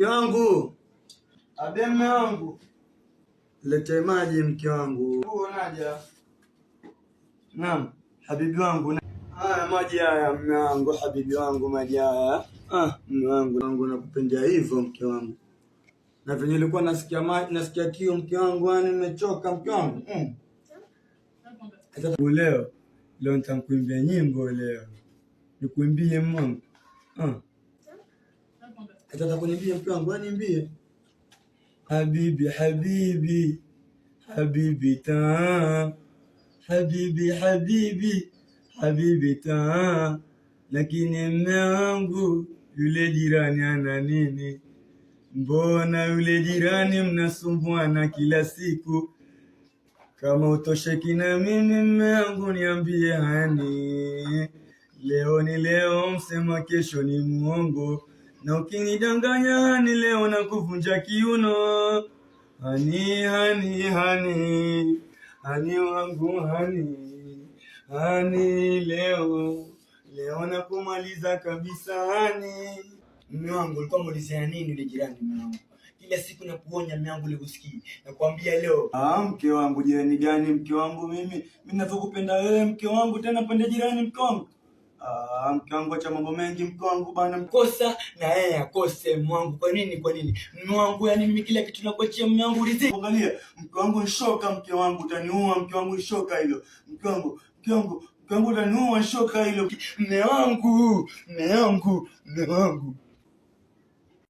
Mke wangu. Abe mume wangu. Lete maji mke wangu. Unaja? Naam, habibi wangu. Haya maji haya mume wangu, habibi wangu maji haya. Mume wangu nakupendea hivyo mke wangu. Na venye nilikuwa nasikia kiu mke wangu, yani nimechoka mke wangu. Leo nitakuimbia nyimbo leo. Nikuimbie mwangu. Nataka kuniambia mke wangu, niambie. Habibi habibi habibi ta habibi habibi habibi ta, lakini mume wangu yule jirani ana nini? Mbona yule jirani mnasumbuana kila siku? Kama utosheki na mimi mume wangu niambie hani. Leo ni leo, msema kesho ni muongo, na ukinidanganya hani leo na kuvunja kiuno. Hani hani hani hani wangu hani hani, leo na kumaliza kabisa hani. Mume wangu ulikuwa muulizia nini yule jirani mume wangu? Kila siku nakuonya mume wangu likusikii. Nakwambia leo. Mke wangu jirani gani mke wangu mimi ninavyokupenda wewe mke wangu, tena pende jirani mke wangu. Mke wangu acha mambo mengi mke wangu bana. Mkosa na yeye akose mume wangu. Kwa nini? Mume wangu yani mimi kila kitu nakuachia mume wangu riziki. Angalia mke wangu nishoka mke wangu, utaniua mke wangu nishoka hilo. Mke wangu utaniua nishoka hilo. Mume wangu.